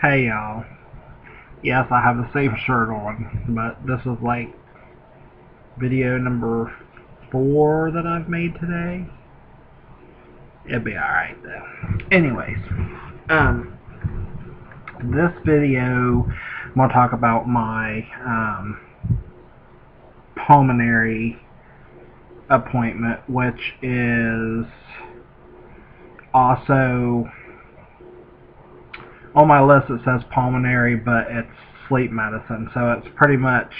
Hey y'all. Yes, I have the same shirt on, but this is like video number 4 that I've made today. It'll be alright though. Anyways, this video I'm going to talk about my pulmonary appointment, which is also on my list. It says pulmonary, but it's sleep medicine, so it's pretty much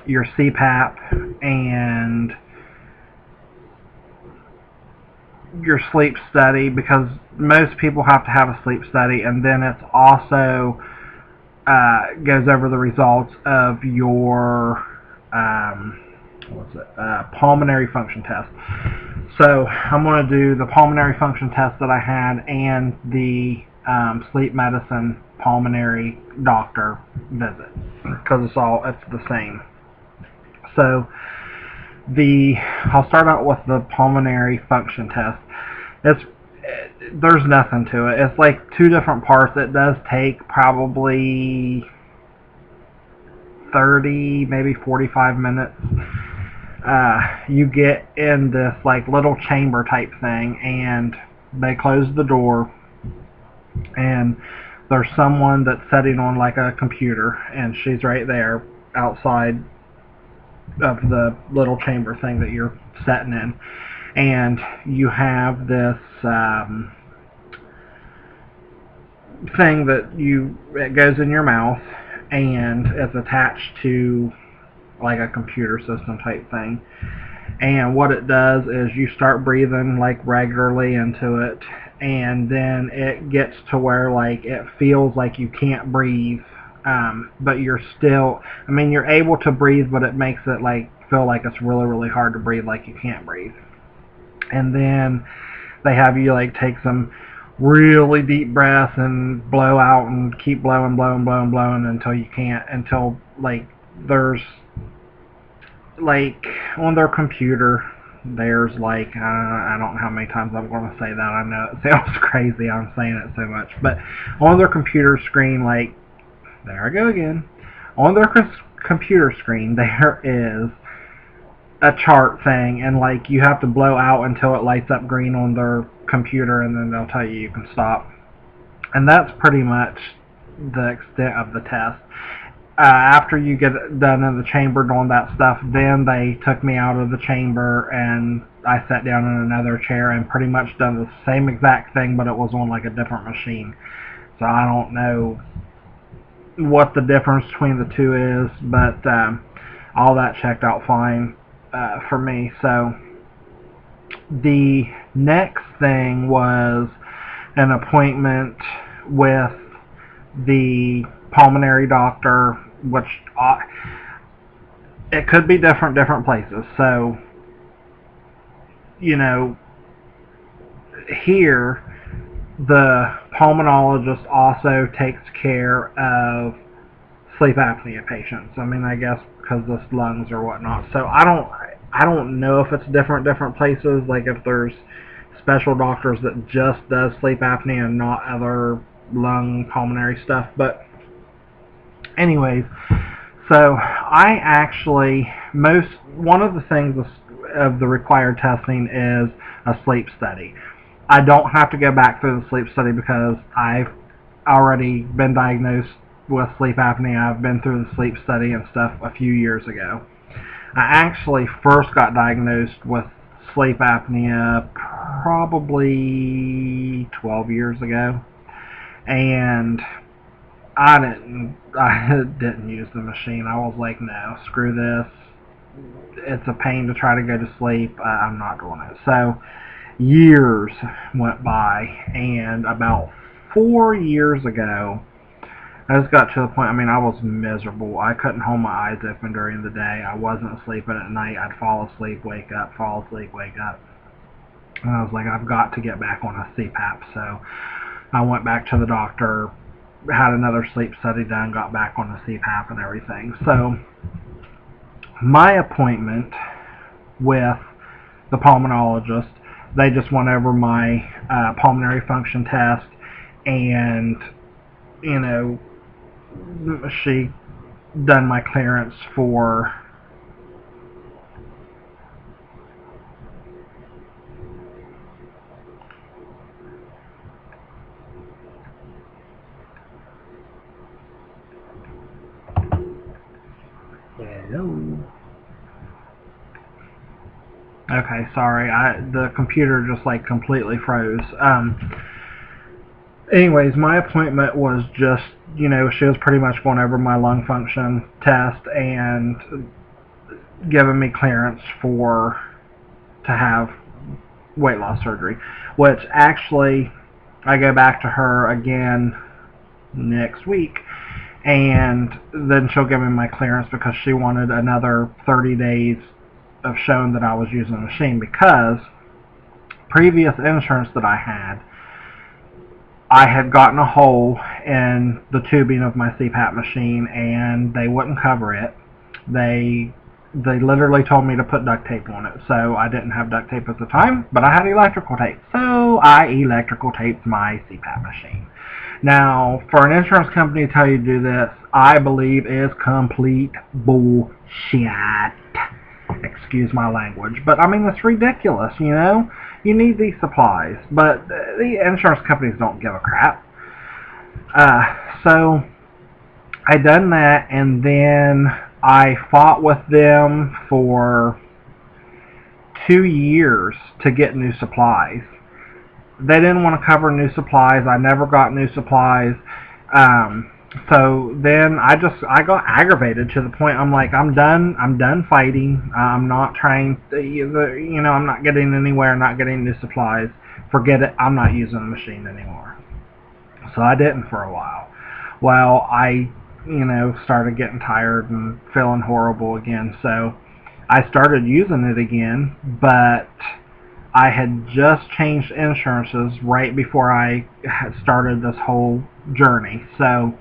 your CPAP and your sleep study, because most people have to have a sleep study, and then it's also goes over the results of your pulmonary function test. So I'm going to do the pulmonary function test that I had and the sleep medicine pulmonary doctor visit, because it's the same. So I'll start out with the pulmonary function test. There's nothing to it. It's like 2 different parts. It does take probably 30, maybe 45 minutes. You get in this like little chamber type thing, and they close the door, and there's someone that's sitting on like a computer, and she's right there outside of the little chamber thing that you're sitting in, and you have this thing it goes in your mouth, and it's attached to like a computer system type thing. And what it does is you start breathing like regularly into it, and then it gets to where like it feels like you can't breathe, but you're still, you're able to breathe, but it makes it like feel like it's really, really hard to breathe, like you can't breathe. And then they have you like take some really deep breaths and blow out and keep blowing until you can't, until like there's like on their computer there's like I don't know how many times I'm going to say that. I know it sounds crazy, I'm saying it so much, but on their computer screen, like, there I go again, on their computer screen there is a chart thing, and like you have to blow out until it lights up green on their computer, and then they'll tell you can stop. And that's pretty much the extent of the test. After you get done in the chamber doing that stuff, then they took me out of the chamber and I sat down in another chair and pretty much done the same exact thing, but it was on like a different machine. So I don't know what the difference between the two is, but all that checked out fine for me. So the next thing was an appointment with the pulmonary doctor, which it could be different places. So, here the pulmonologist also takes care of sleep apnea patients. I guess because this lungs or whatnot. So I don't know if it's different places, like if there's special doctors that just does sleep apnea and not other lung pulmonary stuff. But anyways, so I actually, one of the things of the required testing is a sleep study. I don't have to go back through the sleep study because I've already been diagnosed with sleep apnea. I've been through the sleep study and stuff a few years ago. I actually first got diagnosed with sleep apnea probably 12 years ago, and I didn't use the machine. I was like, no, screw this. It's a pain to try to go to sleep. I'm not doing it. So years went by, and about 4 years ago, I just got to the point, I was miserable. I couldn't hold my eyes open during the day. I wasn't sleeping at night. I'd fall asleep, wake up, fall asleep, wake up. And I was like, I've got to get back on a CPAP. So I went back to the doctor, had another sleep study done, got back on the CPAP and everything. So my appointment with the pulmonologist, they just went over my pulmonary function test, and you know, she done my clearance for hello. Okay, sorry, the computer just like completely froze. Anyways, my appointment was just, she was pretty much going over my lung function test and giving me clearance to have weight loss surgery, which actually I go back to her again next week, and then she'll give me my clearance because she wanted another 30 days of showing that I was using the machine, because previous insurance that I had gotten a hole in the tubing of my CPAP machine and they wouldn't cover it. They literally told me to put duct tape on it. So I didn't have duct tape at the time, but I had electrical tape. So I electrical taped my CPAP machine. Now, for an insurance company to tell you to do this, I believe is complete bullshit. Excuse my language. But I mean, it's ridiculous, You need these supplies, but the insurance companies don't give a crap. So I done that, and then I fought with them for 2 years to get new supplies. They didn't want to cover new supplies. I never got new supplies. So then I got aggravated to the point I'm like, I'm done fighting. I'm not trying to, I'm not getting anywhere, not getting new supplies. Forget it. I'm not using the machine anymore. So I didn't for a while. Well, I, started getting tired and feeling horrible again. So I started using it again, but I had just changed insurances right before I had started this whole journey. So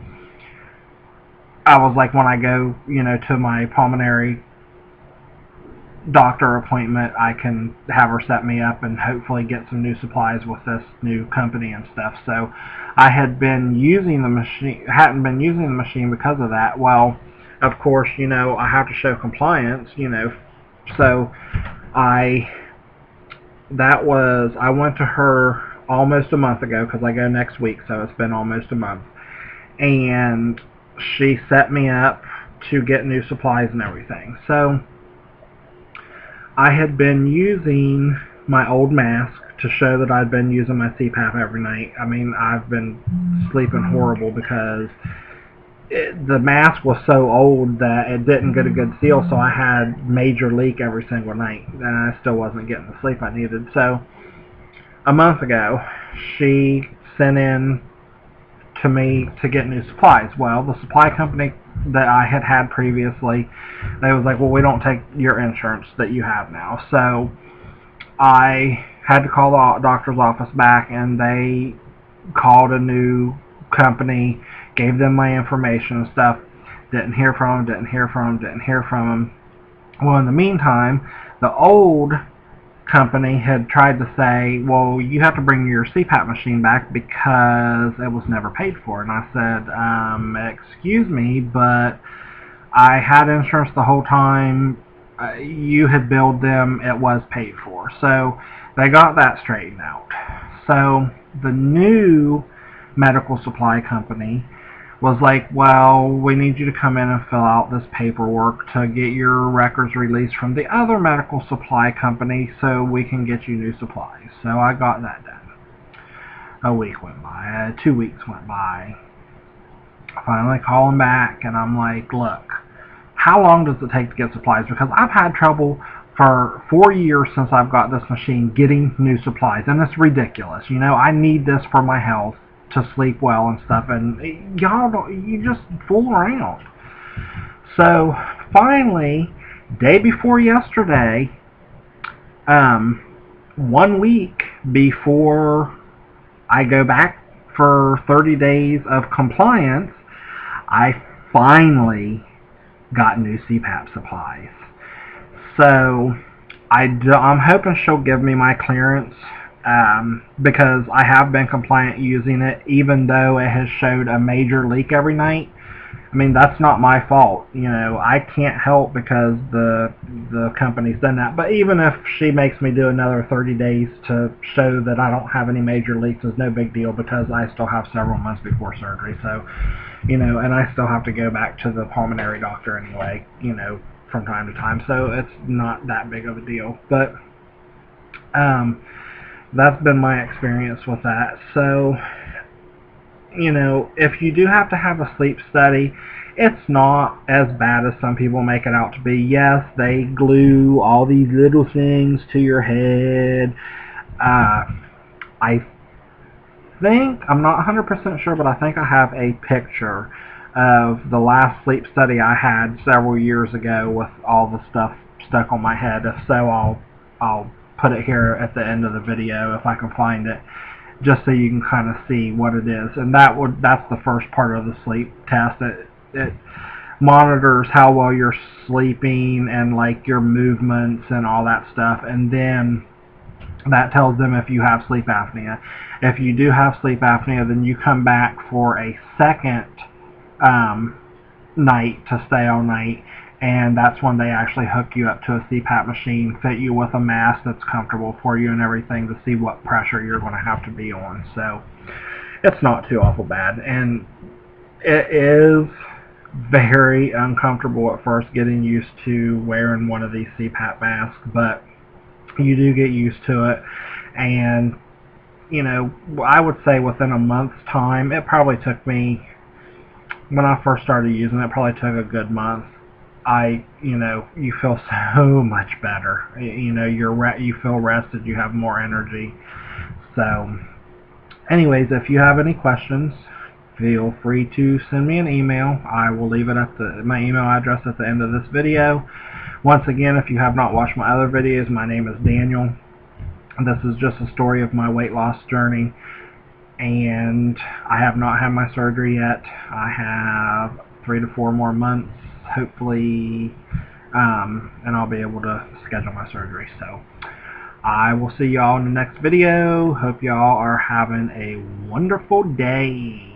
I was like, when I go, to my pulmonary doctor appointment, I can have her set me up and hopefully get some new supplies with this new company and stuff. So I had been using the machine, hadn't been using the machine because of that. Well, of course, I have to show compliance, so I went to her almost a month ago, because I go next week, so it's been almost a month. And she set me up to get new supplies and everything. So I had been using my old mask to show that I'd been using my CPAP every night. I mean, I've been sleeping horrible because the mask was so old that it didn't get a good seal, so I had major leak every single night, and I still wasn't getting the sleep I needed. So a month ago, she sent in to me to get new supplies. Well, the supply company that I had previously, they was like, well, we don't take your insurance that you have now. So I had to call the doctor's office back, and they called a new company, gave them my information and stuff. Didn't hear from them. Well, in the meantime, the old company had tried to say, well, you have to bring your CPAP machine back because it was never paid for. And I said, excuse me, but I had insurance the whole time. You had billed them. It was paid for. So they got that straightened out. So the new medical supply company was like, well, we need you to come in and fill out this paperwork to get your records released from the other medical supply company so we can get you new supplies. So I got that done. A week went by, 2 weeks went by. I finally call them back, and I'm like, look, how long does it take to get supplies? Because I've had trouble for 4 years since I've got this machine getting new supplies, and it's ridiculous. I need this for my health, to sleep well and stuff, and you just fool around. So finally, day before yesterday, 1 week before I go back for 30 days of compliance, I finally got new CPAP supplies. So I'm hoping she'll give me my clearance because I have been compliant using it, even though it has showed a major leak every night. I mean, that's not my fault. I can't help because the company's done that. But even if she makes me do another 30 days to show that I don't have any major leaks, it's no big deal because I still have several months before surgery. So, and I still have to go back to the pulmonary doctor anyway, from time to time. So it's not that big of a deal. But that's been my experience with that. So, if you do have to have a sleep study, it's not as bad as some people make it out to be. Yes, they glue all these little things to your head. I think, I'm not 100% sure, but I think I have a picture of the last sleep study I had several years ago with all the stuff stuck on my head. If so, I'll put it here at the end of the video if I can find it, just so you can kind of see what it is. And that's the first part of the sleep test. It monitors how well you're sleeping and like your movements and all that stuff, and then that tells them if you have sleep apnea. If you do have sleep apnea, then you come back for a second night to stay all night, and that's when they actually hook you up to a CPAP machine, fit you with a mask that's comfortable for you and everything to see what pressure you're going to have to be on. So it's not too awful bad, and it is very uncomfortable at first getting used to wearing one of these CPAP masks, but you do get used to it. And I would say within a month's time, it probably took me, when I first started using it, probably took a good month. You feel so much better. You feel rested, you have more energy. So anyways, if you have any questions, feel free to send me an email. I will leave it at my email address at the end of this video. Once again, if you have not watched my other videos, my name is Daniel. This is just a story of my weight loss journey, and I have not had my surgery yet. I have 3 to 4 more months, hopefully, and I'll be able to schedule my surgery. So I will see y'all in the next video. Hope y'all are having a wonderful day.